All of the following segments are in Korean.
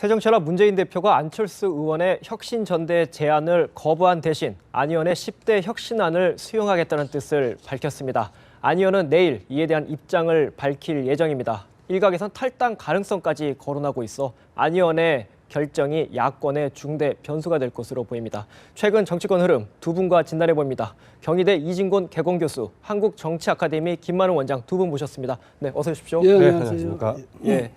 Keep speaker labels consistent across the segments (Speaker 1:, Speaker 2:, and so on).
Speaker 1: 새정치연합 문재인 대표가 안철수 의원의 혁신 전대 제안을 거부한 대신 안 의원의 10대 혁신안을 수용하겠다는 뜻을 밝혔습니다. 안 의원은 내일 이에 대한 입장을 밝힐 예정입니다. 일각에선 탈당 가능성까지 거론하고 있어 안 의원의 결정이 야권의 중대 변수가 될 것으로 보입니다. 최근 정치권 흐름 두 분과 진단해 봅니다. 경희대 이진곤 개공교수, 한국정치아카데미 김만웅 원장 두 분 모셨습니다. 네, 어서 오십시오.
Speaker 2: 예,
Speaker 1: 네,
Speaker 2: 안녕하십니까.
Speaker 1: 예.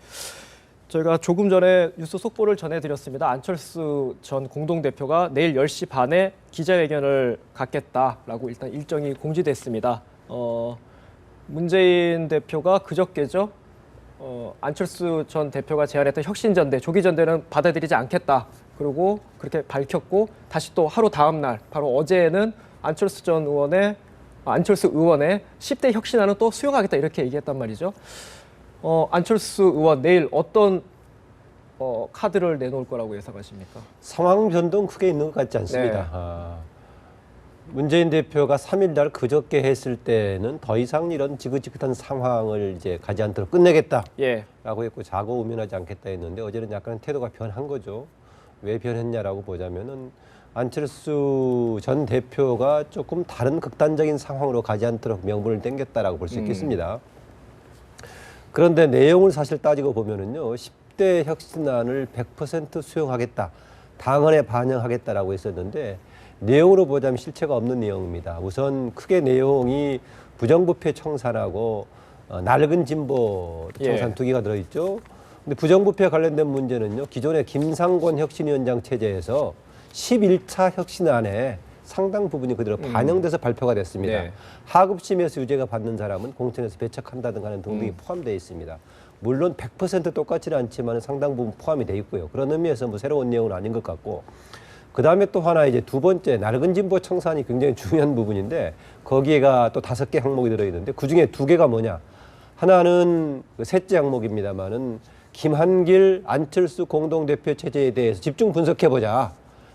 Speaker 1: 저희가 조금 전에 뉴스 속보를 전해드렸습니다. 안철수 전 공동대표가 내일 10시 반에 기자회견을 갖겠다라고 일단 일정이 공지됐습니다. 문재인 대표가 그저께죠. 안철수 전 대표가 제안했던 혁신전대, 조기전대는 받아들이지 않겠다. 그리고 그렇게 밝혔고 다시 또 하루 다음 날, 바로 어제는 안철수 의원의 10대 혁신안은 또 수용하겠다 이렇게 얘기했단 말이죠. 안철수 의원 내일 어떤 카드를 내놓을 거라고 예상하십니까?
Speaker 2: 상황 변동 크게 있는 것 같지 않습니다.
Speaker 1: 네.
Speaker 2: 문재인 대표가 3일날 그저께 했을 때는 더 이상 이런 지긋지긋한 상황을 이제 가지 않도록 끝내겠다라고
Speaker 1: 예.
Speaker 2: 했고 자고 우면하지 않겠다 했는데 어제는 약간 태도가 변한 거죠. 왜 변했냐라고 보자면은 안철수 전 대표가 조금 다른 극단적인 상황으로 가지 않도록 명분을 땡겼다라고 볼 수 있겠습니다. 그런데 내용을 사실 따지고 보면은요, 10대 혁신안을 100% 수용하겠다, 당헌에 반영하겠다라고 했었는데 내용으로 보자면 실체가 없는 내용입니다. 우선 크게 내용이 부정부패 청산하고 낡은 진보 청산 두 개가 들어있죠. 근데 부정부패 관련된 문제는요, 기존의 김상곤 혁신위원장 체제에서 11차 혁신안에 상당 부분이 그대로 반영돼서 발표가 됐습니다.
Speaker 1: 네.
Speaker 2: 하급심에서 유죄가 받는 사람은 공천에서 배척한다든가 하는 등등이 포함되어 있습니다. 물론 100% 똑같지는 않지만 상당 부분 포함이 돼 있고요. 그런 의미에서 뭐 새로운 내용은 아닌 것 같고, 그 다음에 또 하나 이제 두 번째 낡은 진보 청산이 굉장히 중요한 부분인데 거기에가 또 5개 항목이 들어있는데 그 중에 2개가 뭐냐? 하나는 그 셋째 항목입니다만은 김한길, 안철수 공동대표 체제에 대해서 집중 분석해보자.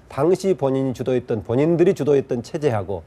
Speaker 2: 당시 본인들이 주도했던 체제하고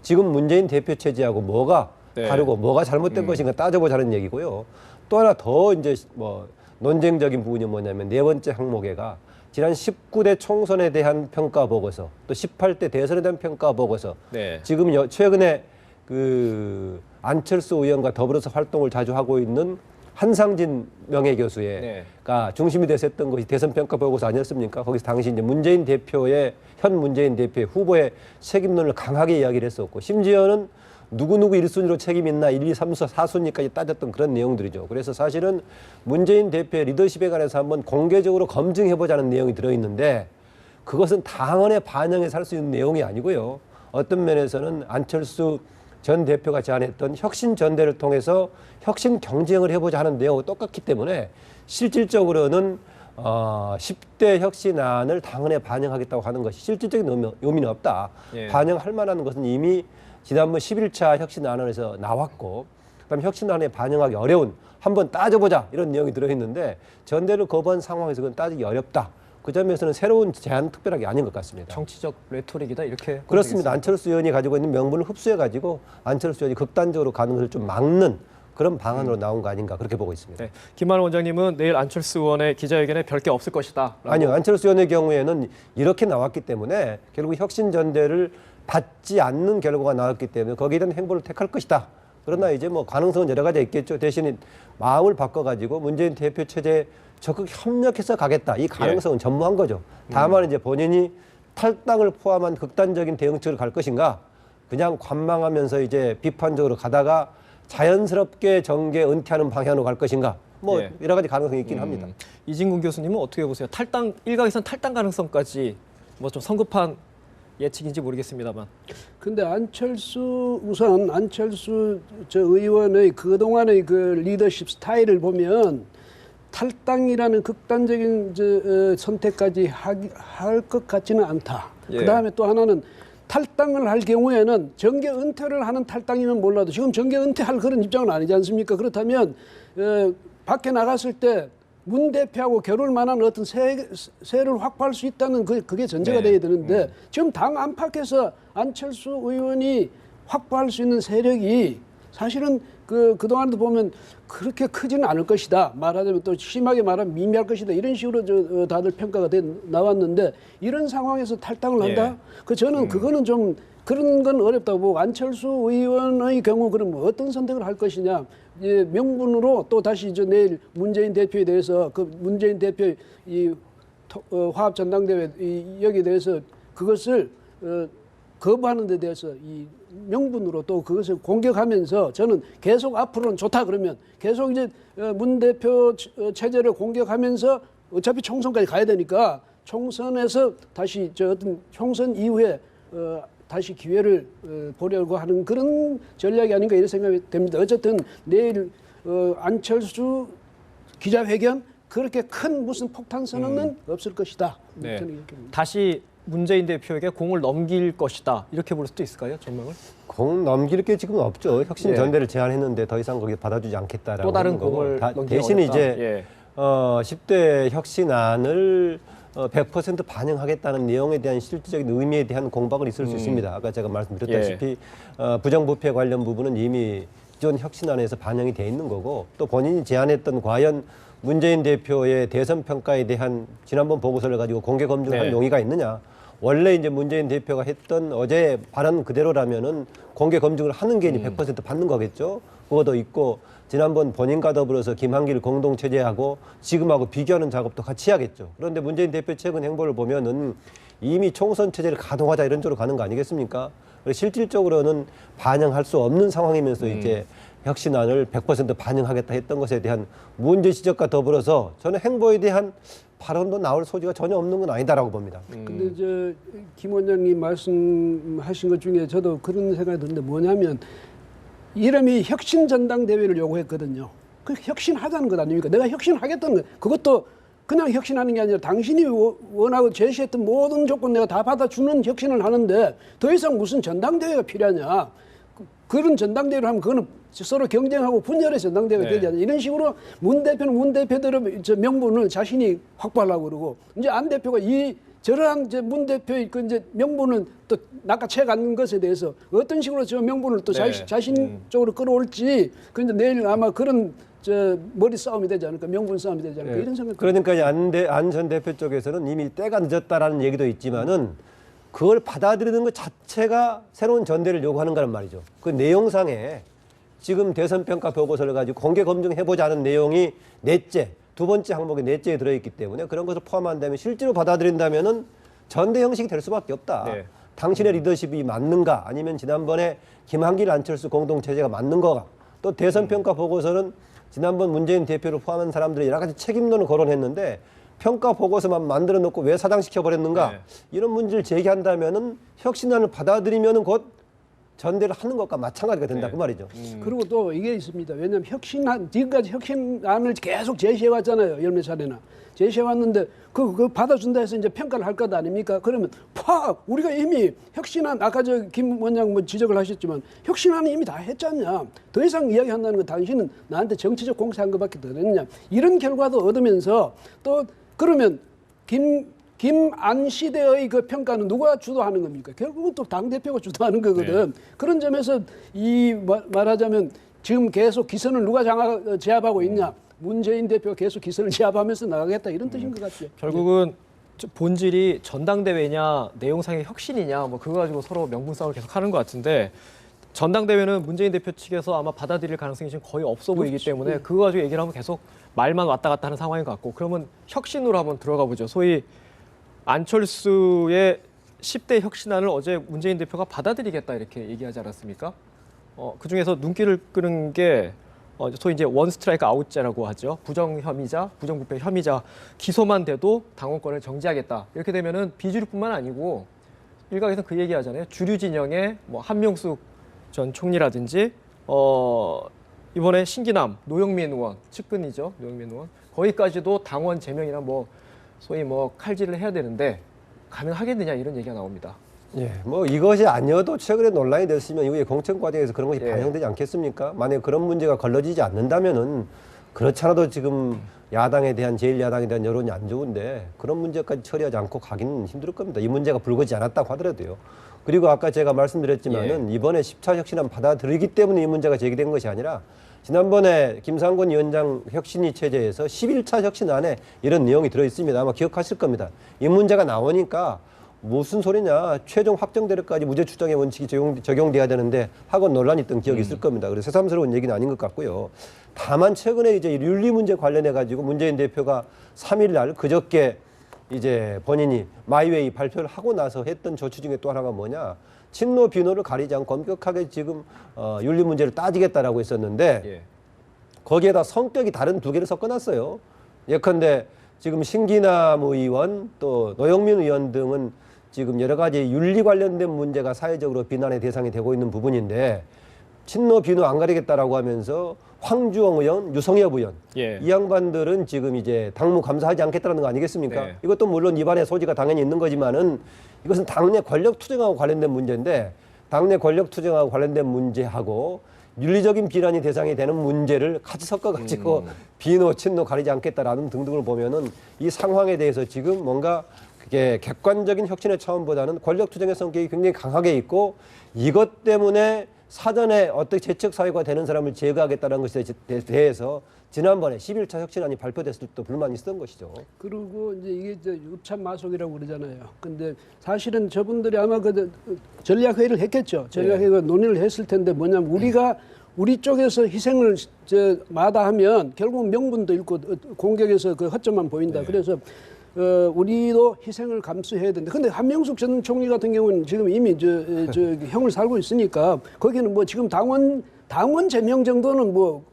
Speaker 2: 지금 문재인 대표 체제하고 뭐가 다르고 뭐가 잘못된 것인가 따져보자는 얘기고요. 또 하나 더 이제 뭐 논쟁적인 부분이 뭐냐면 네 번째 항목에가 지난 19대 총선에 대한 평가 보고서, 또 18대 대선에 대한 평가 보고서,
Speaker 1: 네.
Speaker 2: 지금 최근에 그 안철수 의원과 더불어서 활동을 자주 하고 있는 한상진 명예교수가 중심이 돼서 했던 것이 대선 평가 보고서 아니었습니까? 거기서 당시 이제 현 문재인 대표의 후보의 책임론을 강하게 이야기를 했었고, 심지어는 누구누구 1순위로 책임 있나 1, 2, 3, 4순위까지 따졌던 그런 내용들이죠. 그래서 사실은 문재인 대표의 리더십에 관해서 한번 공개적으로 검증해보자는 내용이 들어있는데 그것은 당헌에 반영해서 할 수 있는 내용이 아니고요. 어떤 면에서는 안철수 전 대표가 제안했던 혁신 전대를 통해서 혁신 경쟁을 해보자 하는 내용과 똑같기 때문에 실질적으로는 10대 혁신안을 당헌에 반영하겠다고 하는 것이 실질적인 의미는 없다.
Speaker 1: 예.
Speaker 2: 반영할 만한 것은 이미 지난번 11차 혁신안에서 나왔고, 그다음 혁신안에 반영하기 어려운, 한번 따져보자 이런 내용이 들어있는데 전대를 거부한 상황에서 그건 따지기 어렵다. 그 점에서는 새로운 제안 특별하게 아닌 것 같습니다.
Speaker 1: 정치적 레토릭이다 이렇게.
Speaker 2: 그렇습니다. 안철수 의원이 가지고 있는 명분을 흡수해가지고 안철수 의원이 극단적으로 가는 것을 좀 막는 그런 방안으로 나온 거 아닌가 그렇게 보고 있습니다.
Speaker 1: 네. 김만웅 원장님은 내일 안철수 의원의 기자회견에 별게 없을 것이다.
Speaker 2: 아니요. 안철수 의원의 경우에는 이렇게 나왔기 때문에 결국 혁신전대를 받지 않는 결과가 나왔기 때문에 거기에 대한 행보를 택할 것이다. 그러나 이제 뭐 가능성은 여러 가지 있겠죠. 대신 마음을 바꿔가지고 문재인 대표 체제에 적극 협력해서 가겠다. 이 가능성은 전무한 거죠. 다만 이제 본인이 탈당을 포함한 극단적인 대응책을 갈 것인가, 그냥 관망하면서 이제 비판적으로 가다가 자연스럽게 정계 은퇴하는 방향으로 갈 것인가, 뭐 여러 가지 가능성이 있긴 합니다.
Speaker 1: 이진곤 교수님은 어떻게 보세요? 일각에선 탈당 가능성까지 뭐 좀 성급한 예측인지 모르겠습니다만.
Speaker 3: 근데 우선 안철수 저 의원의 그동안의 그 리더십 스타일을 보면 탈당이라는 극단적인 선택까지 할 것 같지는 않다.
Speaker 1: 예.
Speaker 3: 그다음에 또 하나는 탈당을 할 경우에는 정계 은퇴를 하는 탈당이면 몰라도 지금 정계 은퇴할 그런 입장은 아니지 않습니까? 그렇다면 밖에 나갔을 때 문 대표하고 겨룰 만한 어떤 세를 확보할 수 있다는 그게 전제가 돼야 되는데 지금 당 안팎에서 안철수 의원이 확보할 수 있는 세력이 사실은 그동안도 보면 그렇게 크지는 않을 것이다. 말하자면 또 심하게 말하면 미미할 것이다. 이런 식으로 다들 평가가 나왔는데 이런 상황에서 탈당을 한다? 저는 그거는 좀 그런 건 어렵다고 보고 안철수 의원의 경우 그럼 어떤 선택을 할 것이냐. 명분으로 또 다시 내일 문재인 대표에 대해서 문재인 대표의 화합 전당대회 여기에 대해서 그것을 거부하는 데 대해서 이 명분으로 또 그것을 공격하면서 저는 계속 앞으로는 좋다 그러면 계속 문 대표 체제를 공격하면서 어차피 총선까지 가야 되니까 총선에서 다시 어떤 총선 이후에 다시 기회를 보려고 하는 그런 전략이 아닌가 이런 생각이 됩니다. 어쨌든 내일 안철수 기자회견 그렇게 큰 무슨 폭탄 선언은 없을 것이다.
Speaker 1: 네.
Speaker 3: 저는 이렇게 봅니다.
Speaker 1: 다시 문재인 대표에게 공을 넘길 것이다. 이렇게 볼 수도 있을까요? 전망을?
Speaker 2: 공 넘길 게 지금 없죠. 혁신
Speaker 1: 예.
Speaker 2: 전대를 제안했는데 더 이상 거기 받아주지 않겠다라고
Speaker 1: 또 다른
Speaker 2: 하는 거고.
Speaker 1: 공을 넘기려고
Speaker 2: 대신
Speaker 1: 했다.
Speaker 2: 이제
Speaker 1: 예.
Speaker 2: 10대 혁신안을 100% 반영하겠다는 내용에 대한 실질적인 의미에 대한 공박을 있을 수 있습니다. 아까 제가 말씀드렸다시피 부정부패 관련 부분은 이미 기존 혁신안에서 반영이 돼 있는 거고 또 본인이 제안했던 과연 문재인 대표의 대선 평가에 대한 지난번 보고서를 가지고 공개 검증할 용의가 있느냐. 원래 이제 문재인 대표가 했던 어제 발언 그대로라면은 공개 검증을 하는 게 100% 받는 거겠죠. 그것도 있고 지난번 본인과 더불어서 김한길 공동체제하고 지금하고 비교하는 작업도 같이 해야겠죠. 그런데 문재인 대표 최근 행보를 보면은 이미 총선 체제를 가동하자 이런 쪽으로 가는 거 아니겠습니까? 그래서 실질적으로는 반영할 수 없는 상황이면서 이제 혁신안을 100% 반영하겠다 했던 것에 대한 문제 지적과 더불어서 저는 행보에 대한 발언도 나올 소지가 전혀 없는 건 아니다라고 봅니다.
Speaker 3: 근데 김 원장님 말씀하신 것 중에 저도 그런 생각이 드는데 뭐냐면 이름이 혁신 전당대회를 요구했거든요. 그 혁신하자는 것 아닙니까? 내가 혁신하겠다는 거. 그것도 그냥 혁신하는 게 아니라 당신이 원하고 제시했던 모든 조건 내가 다 받아주는 혁신을 하는데 더 이상 무슨 전당대회가 필요하냐. 그런 전당대회를 하면 그거는 서로 경쟁하고 분열의 전당대회가 되지 않냐. 이런 식으로 문 대표는 문 대표대로 명분을 자신이 확보하려고 그러고 이제 안 대표가 저러한 문 대표의 명분은 또 낚아채간 것에 대해서 어떤 식으로 저 명분을 또 자신 쪽으로 끌어올지 근데 내일 아마 그런 머리 싸움이 되지 않을까 명분 싸움이 되지 않을까 이런 생각.
Speaker 2: 그러니까 안 전 대표 쪽에서는 이미 때가 늦었다라는 얘기도 있지만은 그걸 받아들이는 것 자체가 새로운 전대를 요구하는 거란 말이죠. 그 내용상에 지금 대선 평가 보고서를 가지고 공개 검증해보자는 내용이 넷째. 두 번째 항목에 넷째에 들어있기 때문에 그런 것을 포함한다면 실제로 받아들인다면은 전대 형식이 될 수밖에 없다. 당신의 리더십이 맞는가 아니면 지난번에 김한길 안철수 공동체제가 맞는 거가 또 대선 평가 보고서는 지난번 문재인 대표를 포함한 사람들이 여러 가지 책임론을 거론했는데 평가 보고서만 만들어 놓고 왜 사장시켜 버렸는가 이런 문제를 제기한다면은 혁신안을 받아들이면은 곧 전대를 하는 것과 마찬가지가 된다 그 말이죠.
Speaker 3: 그리고 또 이게 있습니다. 왜냐하면 지금까지 혁신안을 계속 제시해 왔잖아요. 열몇 차례나 제시해 왔는데 그 받아준다 해서 이제 평가를 할 것 아닙니까? 그러면 우리가 이미 혁신안 아까 김 원장 지적을 하셨지만 혁신안은 이미 다 했잖냐. 더 이상 이야기한다는 건 당신은 나한테 정치적 공세한 것밖에 더 됐냐. 이런 결과도 얻으면서 또 그러면 김안 시대의 그 평가는 누가 주도하는 겁니까? 결국은 또 당대표가 주도하는 거거든. 그런 점에서 말하자면 지금 계속 기선을 누가 제압하고 있냐. 문재인 대표가 계속 기선을 제압하면서 나가겠다 이런 뜻인 것 같죠.
Speaker 1: 결국은 본질이 전당대회냐 내용상의 혁신이냐 뭐 그거 가지고 서로 명분 싸움을 계속 하는 것 같은데 전당대회는 문재인 대표 측에서 아마 받아들일 가능성이 지금 거의 없어 보이기 때문에 그거 가지고 얘기를 하면 계속 말만 왔다 갔다 하는 상황인 것 같고 그러면 혁신으로 한번 들어가 보죠. 소위 안철수의 10대 혁신안을 어제 문재인 대표가 받아들이겠다 이렇게 얘기하지 않았습니까? 그중에서 눈길을 끄는 게 소위 이제 원 스트라이크 아웃제라고 하죠. 부정 혐의자, 부정부패 혐의자 기소만 돼도 당원권을 정지하겠다. 이렇게 되면은 비주류뿐만 아니고 일각에서 그 얘기하잖아요. 주류 진영의 뭐 한명숙 전 총리라든지 이번에 신기남 노영민 의원 측근이죠. 노영민 의원 거기까지도 당원 제명이나 뭐 소위 뭐 칼질을 해야 되는데 가능하겠느냐 이런 얘기가 나옵니다.
Speaker 2: 예, 뭐 이것이 아니어도 최근에 논란이 됐으면 이후에 공천 과정에서 그런 것이 반영되지 않겠습니까? 만약 그런 문제가 걸러지지 않는다면은 그렇잖아도 지금 야당에 대한 제1야당에 대한 여론이 안 좋은데 그런 문제까지 처리하지 않고 가기는 힘들 겁니다. 이 문제가 불거지 않았다고 하더라도요. 그리고 아까 제가 말씀드렸지만은 이번에 10차 혁신안 받아들이기 때문에 이 문제가 제기된 것이 아니라 지난번에 김상곤 위원장 혁신위 체제에서 11차 혁신안에 이런 내용이 들어있습니다. 아마 기억하실 겁니다. 이 문제가 나오니까 무슨 소리냐, 최종 확정되기까지 무죄 추정의 원칙이 적용돼야 되는데 하고 논란이 있던 기억이 있을 겁니다. 그래서 새삼스러운 얘기는 아닌 것 같고요. 다만 최근에 이제 윤리 문제 관련해 가지고 문재인 대표가 3일 날 그저께 이제 본인이 마이웨이 발표를 하고 나서 했던 조치 중에 또 하나가 뭐냐, 친노 비노를 가리지 않고 엄격하게 지금 윤리 문제를 따지겠다라고 했었는데 거기에다 성격이 다른 두 개를 섞어놨어요. 예컨대 지금 신기남 의원 또 노영민 의원 등은 지금 여러 가지 윤리 관련된 문제가 사회적으로 비난의 대상이 되고 있는 부분인데 친노 비노 안 가리겠다라고 하면서 황주영 의원, 유성엽 의원 이 양반들은 지금 이제 당무 감사하지 않겠다는 거 아니겠습니까? 이것도 물론 위반의 소지가 당연히 있는 거지만은 이것은 당내 권력 투쟁하고 관련된 문제인데 당내 권력 투쟁하고 관련된 문제하고 윤리적인 비난이 대상이 되는 문제를 같이 섞어가지고 비노, 친노 가리지 않겠다라는 등등을 보면은 이 상황에 대해서 지금 뭔가 그게 객관적인 혁신의 차원보다는 권력 투쟁의 성격이 굉장히 강하게 있고 이것 때문에 사전에 어떻게 재척 사유가 되는 사람을 제거하겠다는 것에 대해서 지난번에 11차 혁신안이 발표됐을 때도 불만이 있었던 것이죠.
Speaker 3: 그리고 이제 이게 읍참마속이라고 그러잖아요. 근데 사실은 저분들이 아마 그 전략회의를 했겠죠. 전략회의가 논의를 했을 텐데 뭐냐면 우리 쪽에서 희생을 마다하면 결국 명분도 잃고 공격에서 그 허점만 보인다. 그래서 우리도 희생을 감수해야 된다. 근데 한명숙 전 총리 같은 경우는 지금 이미 저 형을 살고 있으니까 거기는 뭐 지금 당원 제명 정도는 뭐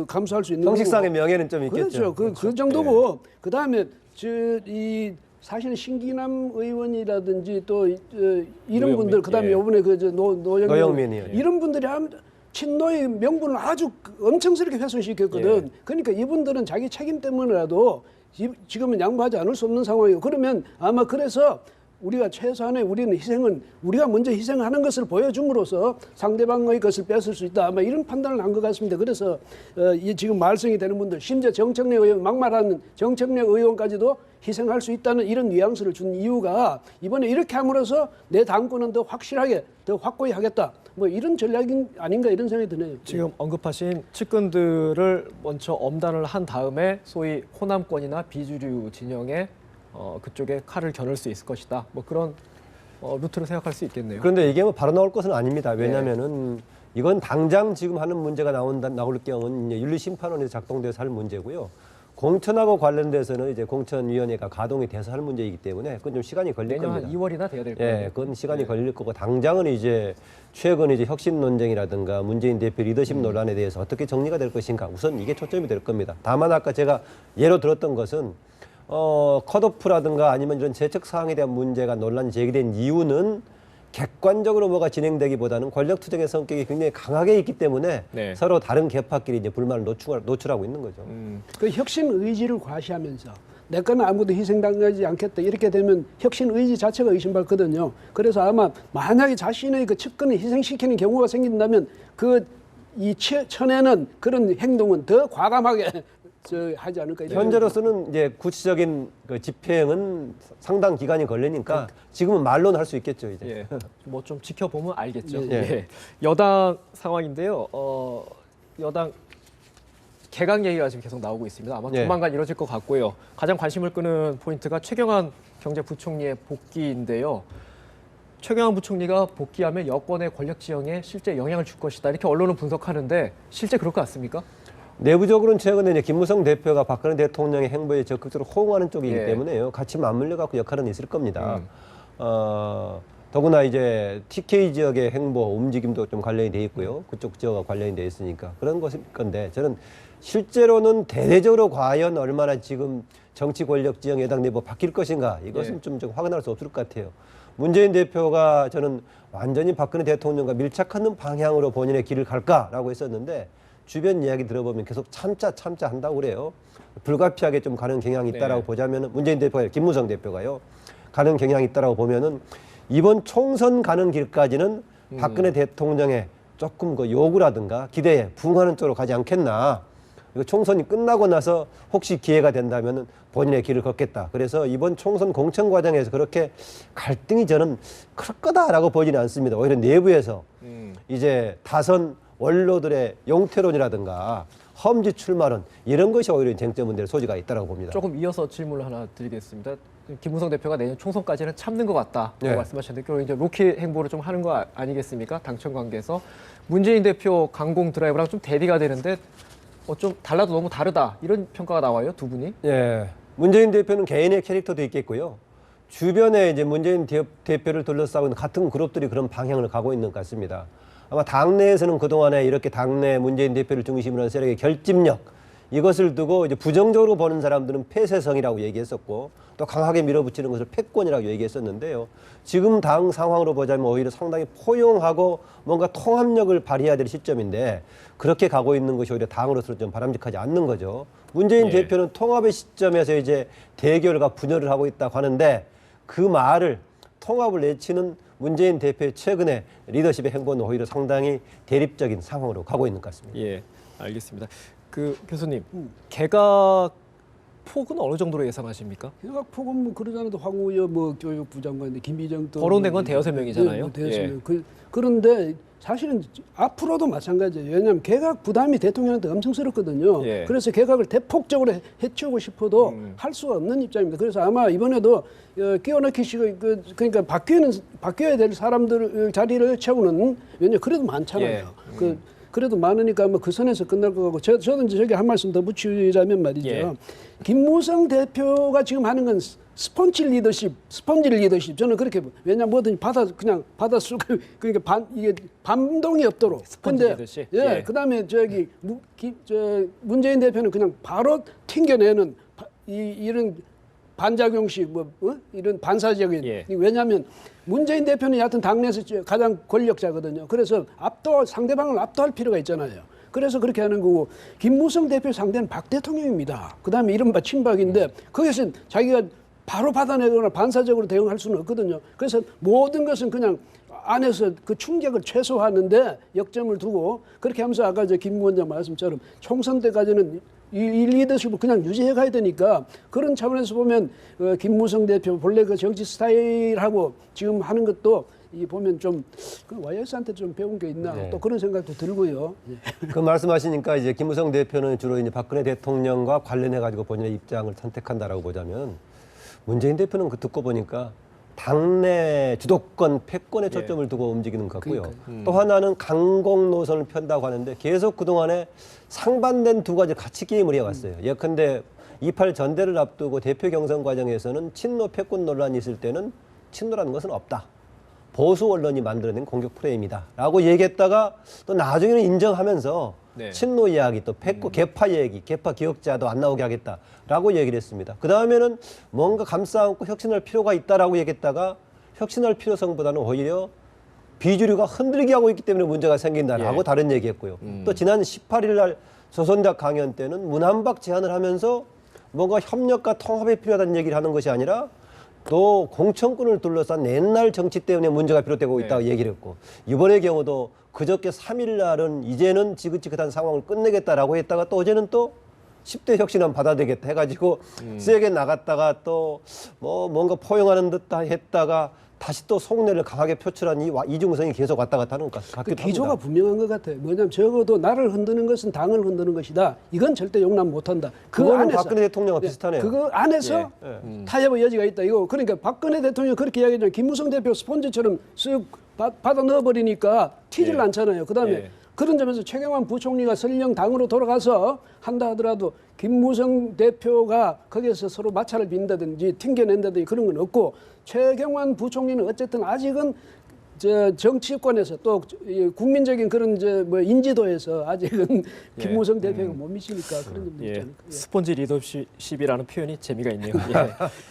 Speaker 3: 감수할 수 있는
Speaker 2: 형식상의 명예는 좀 있겠죠.
Speaker 3: 그렇죠. 그 정도고 그다음에 사실은 신기남 의원이라든지 또 이런 분들 그다음에 이번에 노영민 의원 이런 분들이 친노의 명분을 아주 엄청스럽게 훼손시켰거든. 그러니까 이분들은 자기 책임 때문에라도 지금은 양보하지 않을 수 없는 상황이고 그러면 아마 그래서 우리가 최소한의 우리는 희생은 우리가 먼저 희생하는 것을 보여줌으로써 상대방의 것을 뺏을 수 있다. 아마 이런 판단을 한 것 같습니다. 그래서 지금 말썽이 되는 분들 심지어 정청래 의원 막말하는 정청래 의원까지도 희생할 수 있다는 이런 뉘앙스를 준 이유가 이번에 이렇게 함으로써 내 당권은 더 확실하게 더 확고히 하겠다. 뭐 이런 전략이 아닌가 이런 생각이 드네요.
Speaker 1: 지금 언급하신 측근들을 먼저 엄단을 한 다음에 소위 호남권이나 비주류 진영에 그쪽에 칼을 겨눌 수 있을 것이다. 뭐 그런 루트를 생각할 수 있겠네요.
Speaker 2: 그런데 이게 뭐 바로 나올 것은 아닙니다. 왜냐하면은 이건 당장 지금 하는 문제가 나올 경우는 이제 윤리심판원에서 작동돼서 할 문제고요. 공천하고 관련돼서는 이제 공천위원회가 가동이 돼서 할 문제이기 때문에 그건 좀 시간이 걸릴
Speaker 1: 내년
Speaker 2: 겁니다.
Speaker 1: 한 2월이나 돼야 될 거예요.
Speaker 2: 그건 시간이 걸릴 거고 당장은 이제 최근 이제 혁신 논쟁이라든가 문재인 대표 리더십 논란에 대해서 어떻게 정리가 될 것인가 우선 이게 초점이 될 겁니다. 다만 아까 제가 예로 들었던 것은 컷오프라든가 아니면 이런 재척 사항에 대한 문제가 논란이 제기된 이유는 객관적으로 뭐가 진행되기보다는 권력 투쟁의 성격이 굉장히 강하게 있기 때문에 서로 다른 계파끼리 이제 불만을 노출하고 있는 거죠.
Speaker 3: 그 혁신 의지를 과시하면서 내 거는 아무도 희생당하지 않겠다 이렇게 되면 혁신 의지 자체가 의심받거든요. 그래서 아마 만약에 자신의 그 측근을 희생시키는 경우가 생긴다면 이 천에는 그런 행동은 더 과감하게 하지 않을까.
Speaker 2: 현재로서는 이제 구체적인 그 집행은 상당 기간이 걸리니까 지금은 말로는 할 수 있겠죠. 이제
Speaker 1: 뭐 좀 지켜보면 알겠죠. 여당 상황인데요. 여당 개각 얘기가 지금 계속 나오고 있습니다. 아마 조만간 이루어질 것 같고요. 가장 관심을 끄는 포인트가 최경환 경제부총리의 복귀인데요. 최경환 부총리가 복귀하면 여권의 권력 지형에 실제 영향을 줄 것이다. 이렇게 언론은 분석하는데 실제 그럴 것 같습니까?
Speaker 2: 내부적으로는 최근에 이제 김무성 대표가 박근혜 대통령의 행보에 적극적으로 호응하는 쪽이기 때문에요. 같이 맞물려 갖고 역할은 있을 겁니다. 더구나 이제 TK 지역의 행보 움직임도 좀 관련이 돼 있고요. 그쪽 지역과 관련이 돼 있으니까 그런 것일 건데 저는 실제로는 대대적으로 과연 얼마나 지금 정치 권력 지형 여당 내부 바뀔 것인가 이것은 좀 확인할 수 없을 것 같아요. 문재인 대표가 저는 완전히 박근혜 대통령과 밀착하는 방향으로 본인의 길을 갈까라고 했었는데 주변 이야기 들어보면 계속 참자 한다고 그래요. 불가피하게 좀 가는 경향이 있다라고 보자면은 문재인 대표가 김무성 대표가요. 가는 경향이 있다라고 보면은 이번 총선 가는 길까지는 박근혜 대통령의 조금 그 요구라든가 기대에 부응하는 쪽으로 가지 않겠나. 이거 총선이 끝나고 나서 혹시 기회가 된다면 본인의 길을 걷겠다. 그래서 이번 총선 공천 과정에서 그렇게 갈등이 저는 클 거다라고 보지는 않습니다. 오히려 내부에서 이제 다선 원로들의 용태론이라든가 험지 출마론 이런 것이 오히려 쟁점은 될 소지가 있다고 봅니다.
Speaker 1: 조금 이어서 질문을 하나 드리겠습니다. 김무성 대표가 내년 총선까지는 참는 것 같다고
Speaker 2: 네.
Speaker 1: 말씀하셨는데 결국 이제 로키 행보를 좀 하는 거 아니겠습니까? 당청 관계에서 문재인 대표 강공 드라이브랑 좀 대비가 되는데 좀 달라도 너무 다르다 이런 평가가 나와요, 두 분이?
Speaker 2: 예, 문재인 대표는 개인의 캐릭터도 있겠고요. 주변에 이제 문재인 대표를 둘러싸고 있는 같은 그룹들이 그런 방향을 가고 있는 것 같습니다. 아마 당내에서는 그동안에 이렇게 당내 문재인 대표를 중심으로 한 세력의 결집력 이것을 두고 이제 부정적으로 보는 사람들은 폐쇄성이라고 얘기했었고 또 강하게 밀어붙이는 것을 패권이라고 얘기했었는데요. 지금 당 상황으로 보자면 오히려 상당히 포용하고 뭔가 통합력을 발휘해야 될 시점인데 그렇게 가고 있는 것이 오히려 당으로서 좀 바람직하지 않는 거죠. 문재인 대표는 통합의 시점에서 이제 대결과 분열을 하고 있다고 하는데 그 말을 통합을 내치는 문재인 대표의 최근의 리더십의 행보는 오히려 상당히 대립적인 상황으로 가고 있는 것 같습니다.
Speaker 1: 예, 알겠습니다. 그 교수님, 개각 폭은 어느 정도로 예상하십니까?
Speaker 3: 개각 폭은 뭐 그러잖아도 황우여 뭐 교육부 장관인데 김희정 또
Speaker 1: 거론된 건 대여섯 명이잖아요.
Speaker 3: 대여섯
Speaker 1: 예.
Speaker 3: 명. 그런데 사실은 앞으로도 마찬가지예요. 왜냐하면 개각 부담이 대통령한테 엄청 스럽거든요.
Speaker 1: 예.
Speaker 3: 그래서 개각을 대폭적으로 해치우고 싶어도 할 수가 없는 입장입니다. 그래서 아마 이번에도 끼워넣기 식의 그러니까 바뀌어야 될 사람들 자리를 채우는 왜냐 그래도 많잖아요.
Speaker 1: 예.
Speaker 3: 그래도 많으니까 아마 그 선에서 끝날 것 같고 저는 이제 저기 한 말씀 더 붙이자면 말이죠.
Speaker 1: 예.
Speaker 3: 김무성 대표가 지금 하는 건 스펀지 리더십. 저는 그렇게 왜냐 뭐든지 그냥 받아 쓰고 그러니까 이게 반동이 없도록.
Speaker 1: 스펀지 리더십?
Speaker 3: 예.
Speaker 1: 예.
Speaker 3: 그다음에 문재인 대표는 그냥 바로 튕겨내는 이런 반작용식 이런 반사적인
Speaker 1: 예.
Speaker 3: 왜냐하면 문재인 대표는 여하튼 당내에서 가장 권력자거든요. 그래서 상대방을 압도할 필요가 있잖아요. 그래서 그렇게 하는 거고 김무성 대표 상대는 박 대통령입니다. 그다음에 이른바 친박인데 거기서 자기가 바로 받아내거나 반사적으로 대응할 수는 없거든요. 그래서 모든 것은 그냥 안에서 그 충격을 최소화하는데 역점을 두고 그렇게 하면서 아까 김 위원장 말씀처럼 총선 때까지는 이 리더십을 그냥 유지해 가야 되니까 그런 차원에서 보면 김무성 대표 본래 그 정치 스타일하고 지금 하는 것도 보면 좀 YS한테 좀 배운 게 있나
Speaker 2: 네.
Speaker 3: 또 그런 생각도 들고요.
Speaker 2: 그 말씀하시니까 이제 김무성 대표는 주로 이제 박근혜 대통령과 관련해 가지고 본인의 입장을 선택한다라고 보자면 문재인 대표는 그 듣고 보니까 당내 주도권, 패권에 초점을 두고 움직이는 것 같고요. 또 하나는 강공 노선을 편다고 하는데 계속 그동안에 상반된 두 가지 같이 게임을 해왔어요. 예컨대 28 전대를 앞두고 대표 경선 과정에서는 친노 패권 논란이 있을 때는 친노라는 것은 없다. 보수 언론이 만들어낸 공격 프레임이다. 라고 얘기했다가 또 나중에는 인정하면서
Speaker 1: 네.
Speaker 2: 친노 이야기, 또 패권, 개파 얘기, 개파 기억자도 안 나오게 하겠다라고 얘기를 했습니다. 그 다음에는 뭔가 감싸안고 혁신할 필요가 있다라고 얘기했다가 혁신할 필요성보다는 오히려 비주류가 흔들게 하고 있기 때문에 문제가 생긴다라고 다른 얘기했고요. 또 지난 18일 날 조선대학 강연 때는 문한박 제안을 하면서 뭔가 협력과 통합이 필요하다는 얘기를 하는 것이 아니라 또 공천권을 둘러싼 옛날 정치 때문에 문제가 비롯되고 있다고 얘기를 했고 이번의 경우도 그저께 3일 날은 이제는 지긋지긋한 상황을 끝내겠다라고 했다가 또 어제는 또 10대 혁신안 받아들이겠다 해가지고 세게 나갔다가 또 뭐 뭔가 포용하는 듯 했다가 다시 또 속내를 강하게 표출한 이 이중성이 계속 왔다 갔다 하는 것
Speaker 3: 그
Speaker 2: 같기도
Speaker 3: 기조가
Speaker 2: 합니다.
Speaker 3: 분명한 것 같아요. 뭐냐면 적어도 나를 흔드는 것은 당을 흔드는 것이다. 이건 절대 용납 못한다. 그
Speaker 2: 그거는
Speaker 3: 안에서
Speaker 2: 박근혜 대통령과 비슷하네요.
Speaker 3: 그거 안에서 타협의 여지가 있다. 이거 그러니까 박근혜 대통령 그렇게 이야기하잖아요. 김무성 대표 스펀지처럼 쓱 받아 넣어버리니까 튀질 않잖아요. 그다음에 그런 점에서 최경환 부총리가 설령 당으로 돌아가서 한다 하더라도 김무성 대표가 거기에서 서로 마찰을 빚는다든지 튕겨낸다든지 그런 건 없고 최경환 부총리는 어쨌든 아직은 정치권에서 또 국민적인 그런 뭐 인지도에서 아직은 김무성 대표가 못 미치니까 그런 점도 있잖아요.
Speaker 1: 스폰지 리더십이라는 표현이 재미가 있네요.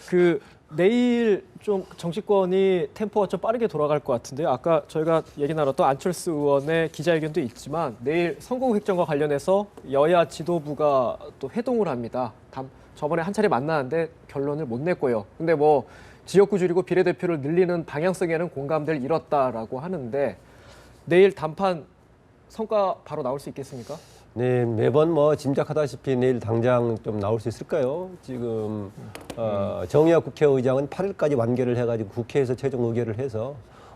Speaker 1: 그 내일 좀 정치권이 템포가 좀 빠르게 돌아갈 것 같은데요. 아까 저희가 얘기 나눴던 안철수 의원의 기자회견도 있지만 내일 선거 획정과 관련해서 여야 지도부가 또 회동을 합니다. 저번에 한 차례 만나는데 결론을 못 냈고요. 근데 뭐 지역구 줄이고 비례대표를 늘리는 방향성에는 공감대를 이뤘다라고 하는데 내일 단판 성과 바로 나올 수 있겠습니까?
Speaker 2: 네, 매번 뭐 짐작하다시피 내일 당장 좀 나올 수 있을까요? 지금 정의학 국회의장은 8일까지 완결을 해가지고 국회에서 최종 의결을 해서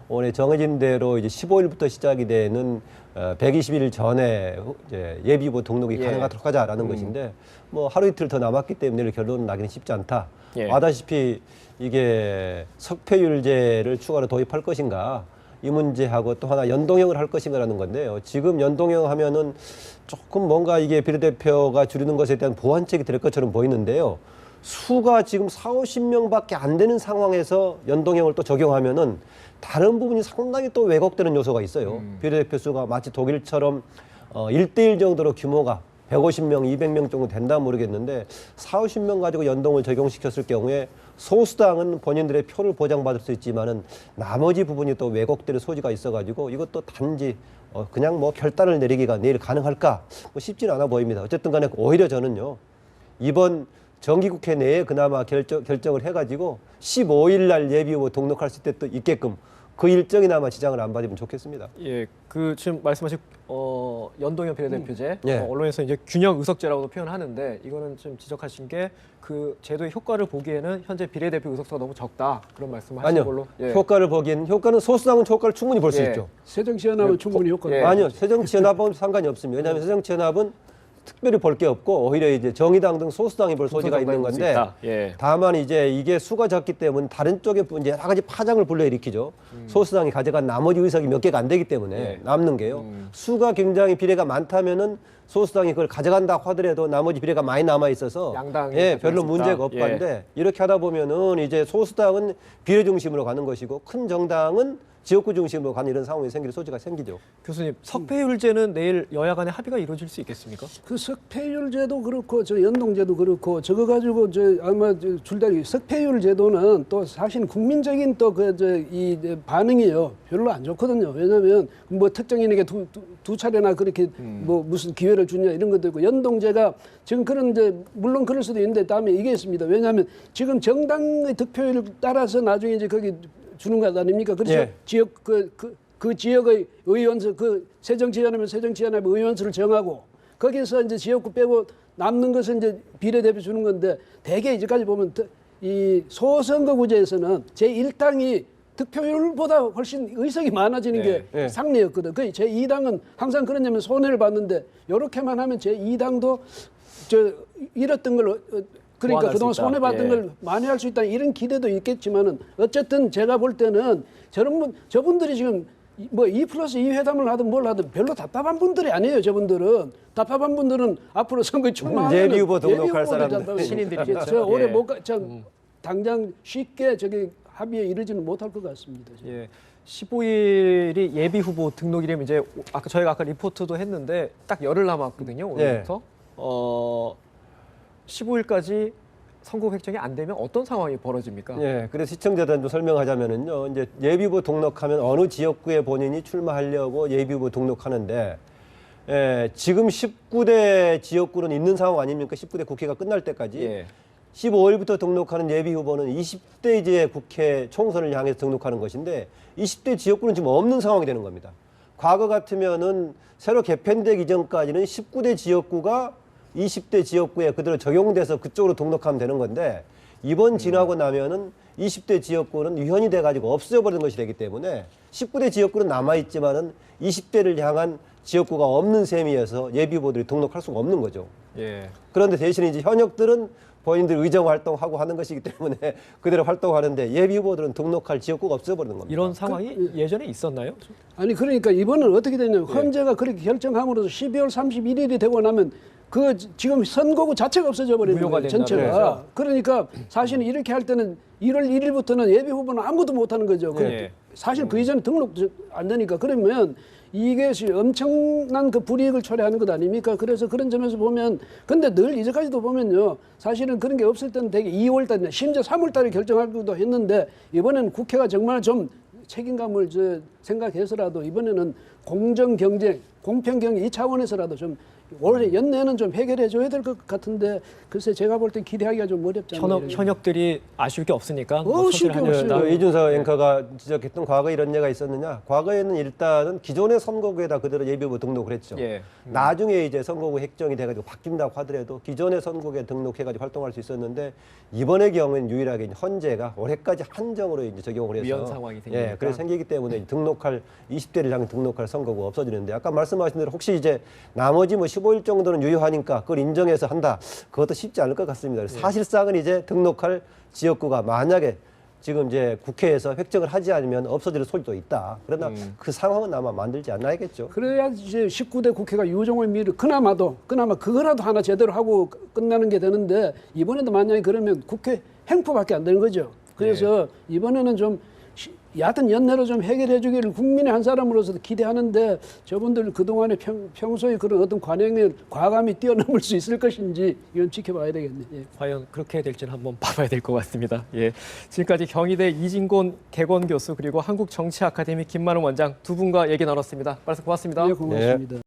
Speaker 2: 오늘 정해진 대로 이제 15일부터 시작이 되는 120일 전에 이제 예비후보 등록이 가능하도록 하자라는 것인데 뭐 하루 이틀 더 남았기 때문에 내일 결론 나기는 쉽지 않다. 아다시피 이게 석패율제를 추가로 도입할 것인가 이 문제하고 또 하나 연동형을 할 것인가라는 건데요. 지금 연동형 하면은 조금 뭔가 이게 비례대표가 줄이는 것에 대한 보완책이 될 것처럼 보이는데요. 수가 지금 4, 50명밖에 안 되는 상황에서 연동형을 또 적용하면은 다른 부분이 상당히 또 왜곡되는 요소가 있어요. 비례대표 수가 마치 독일처럼 1대1 정도로 규모가 150명, 200명 정도 된다 모르겠는데 4, 50명 가지고 연동을 적용시켰을 경우에 소수당은 본인들의 표를 보장받을 수 있지만은 나머지 부분이 또 왜곡될 소지가 있어가지고 이것도 단지 그냥 뭐 결단을 내리기가 내일 가능할까? 뭐 쉽지는 않아 보입니다. 어쨌든 간에 오히려 저는요. 이번 정기국회 내에 그나마 결정을 해가지고 15일 날 예비후보 등록할 수 있게끔 그 일정이나마 지장을 안 받으면 좋겠습니다.
Speaker 1: 예, 그 지금 말씀하신 연동형 비례대표제
Speaker 2: 예.
Speaker 1: 언론에서 이제 균형 의석제라고도 표현하는데 이거는 좀 지적하신 게 그 제도의 효과를 보기에는 현재 비례대표 의석수가 너무 적다 그런 말씀을 하신
Speaker 2: 아니요.
Speaker 1: 걸로.
Speaker 2: 효과를 보기엔 효과는 소수당은 효과를 충분히 볼 수
Speaker 1: 예.
Speaker 2: 있죠.
Speaker 3: 새정치연합은 충분히 효과가
Speaker 1: 예.
Speaker 2: 아니요. 새정치연합은 상관이 없습니다. 왜냐하면 새정치연합은 특별히 볼 게 없고 오히려 이제 정의당 등 소수당이 볼 소지가 있는 건데
Speaker 1: 예.
Speaker 2: 다만 이제 이게 수가 적기 때문에 다른 쪽에 이제 여러 가지 파장을 불러일으키죠. 소수당이 가져간 나머지 의석이 몇 개가 안 되기 때문에 남는 게요. 수가 굉장히 비례가 많다면은 소수당이 그걸 가져간다고 하더라도 나머지 비례가 많이 남아 있어서
Speaker 1: 양당이
Speaker 2: 별로
Speaker 1: 가져갈 수
Speaker 2: 문제가
Speaker 1: 있다.
Speaker 2: 없고 한데 이렇게 하다 보면은 이제 소수당은 비례 중심으로 가는 것이고 큰 정당은 지역구 중심으로 가는 이런 상황이 생길 소지가 생기죠.
Speaker 1: 교수님, 석패율제는 내일 여야 간에 합의가 이루어질 수 있겠습니까?
Speaker 3: 그 석패율제도 그렇고 저 연동제도 그렇고 저거 가지고 아마 줄다리 석패율제도는 또 사실 국민적인 또 이 반응이요 별로 안 좋거든요. 왜냐하면 뭐 특정인에게 두 차례나 그렇게 뭐 무슨 기회를 주냐 이런 것도 있고 연동제가 지금 그런 물론 그럴 수도 있는데 다음에 이게 있습니다. 왜냐하면 지금 정당의 득표율 따라서 나중에 이제 거기 주는 것 아닙니까? 그래서
Speaker 2: 예.
Speaker 3: 지역 그 지역의 의원수 그 새정치연합이면 새정치연합 의원수를 정하고 거기서 이제 지역구 빼고 남는 것은 이제 비례대표 주는 건데 대개 이제까지 보면 이 소선거구제에서는 제1당이 득표율보다 훨씬 의석이 많아지는 게 상례였거든. 그 제2당은 항상 그러냐면 손해를 봤는데 이렇게만 하면 제2당도 잃었던 걸 그러니까 그동안 손해봤던 걸 만회할 수 있다 이런 기대도 있겠지만은 어쨌든 제가 볼 때는 저분들이 지금 뭐 2+2 회담을 하든 뭘 하든 별로 답답한 분들이 아니에요. 저분들은 답답한 분들은 앞으로 선거에 출마하면
Speaker 2: 예비후보 등록할 사람들
Speaker 1: 신인들이겠죠.
Speaker 3: 저 올해 당장 쉽게 저기 합의에 이르지는 못할 것 같습니다.
Speaker 1: 예. 15일이 예비 후보 등록이라면 이제 저희가 아까 리포트도 했는데 딱 열흘 남았거든요. 오늘부터. 15일까지 선거 획정이 안 되면 어떤 상황이 벌어집니까?
Speaker 2: 예, 그래서 시청자들한테 좀 설명하자면은요, 이제 예비후보 등록하면 어느 지역구에 본인이 출마하려고 예비후보 등록하는데, 지금 19대 지역구는 있는 상황 아닙니까? 19대 국회가 끝날 때까지. 15일부터 등록하는 예비후보는 20대 이제 국회 총선을 향해서 등록하는 것인데, 20대 지역구는 지금 없는 상황이 되는 겁니다. 과거 같으면은 새로 개편되기 이전까지는 19대 지역구가 20대 지역구에 그대로 적용돼서 그쪽으로 등록하면 되는 건데 이번 지나고 나면은 20대 지역구는 유연이 돼가지고 없어져 버리는 것이 되기 때문에 19대 지역구는 남아있지만은 20대를 향한 지역구가 없는 셈이어서 예비후보들이 등록할 수가 없는 거죠. 그런데 대신에 이제 현역들은 본인들 의정 활동하고 하는 것이기 때문에 그대로 활동하는데 예비후보들은 등록할 지역구가 없어져 버리는 겁니다.
Speaker 1: 이런 상황이 예전에 있었나요?
Speaker 3: 아니 그러니까 이번은 어떻게 되냐면 헌재가 그렇게 결정함으로써 12월 31일이 되고 나면 지금 선거구 자체가 없어져 버리는 거예요. 전체가. 그러니까 사실은 이렇게 할 때는 1월 1일부터는 예비 후보는 아무것도 못 하는 거죠. 사실 그 이전에 등록도 안 되니까. 그러면 이게 엄청난 그 불이익을 초래하는 것 아닙니까? 그래서 그런 점에서 보면 근데 늘 이제까지도 보면요. 사실은 그런 게 없을 때는 되게 2월 달에 심지어 3월 달에 결정하기도 했는데 이번에는 국회가 정말 좀 책임감을 생각해서라도 이번에는 공정 경쟁, 공평 경쟁 이 차원에서라도 좀 올해 연내는 좀 해결해 줘야 될 것 같은데 글쎄 제가 볼 땐 기대하기가 좀 어렵지 않나.
Speaker 1: 현역들이 아쉬울 게 없으니까
Speaker 3: 아쉬울 게 없어요.
Speaker 2: 이준석 앵커가 지적했던 과거에 이런 예가 있었느냐? 과거에는 일단은 기존의 선거구에다 그대로 예비후보 등록을 했죠.
Speaker 1: 예.
Speaker 2: 나중에 이제 선거구 획정이 돼가지고 바뀐다고 하더라도 기존의 선거구에 등록해가지고 활동할 수 있었는데 이번의 경우에는 유일하게 이제 헌재가 올해까지 한정으로 이제 적용을 해서
Speaker 1: 위헌 상황이 생기니까.
Speaker 2: 예, 그래서 생기기 때문에 등록할 20대를 향해 등록할 선거구가 없어지는데 아까 말씀하신 대로 혹시 이제 나머지 뭐 15일 정도는 유효하니까 그걸 인정해서 한다. 그것도 쉽지 않을 것 같습니다. 사실상은 이제 등록할 지역구가 만약에 지금 이제 국회에서 획정을 하지 않으면 없어질 소리도 있다. 그러나 그 상황은 아마 만들지 않아야겠죠.
Speaker 3: 그래야 이제 19대 국회가 유종의 미를 그나마 그거라도 하나 제대로 하고 끝나는 게 되는데 이번에도 만약에 그러면 국회 행포밖에 안 되는 거죠. 그래서 이번에는 좀 여하튼 연내로 좀 해결해 주기를 국민의 한 사람으로서 기대하는데 저분들 그동안에 평소에 그런 어떤 관행을 과감히 뛰어넘을 수 있을 것인지 이건 지켜봐야 되겠네. 예.
Speaker 1: 과연 그렇게 될지는 한번 봐봐야 될 것 같습니다. 예, 지금까지 경희대 이진곤 개건 교수 그리고 한국정치아카데미 김만웅 원장 두 분과 얘기 나눴습니다. 말씀 고맙습니다.
Speaker 3: 예, 고맙습니다.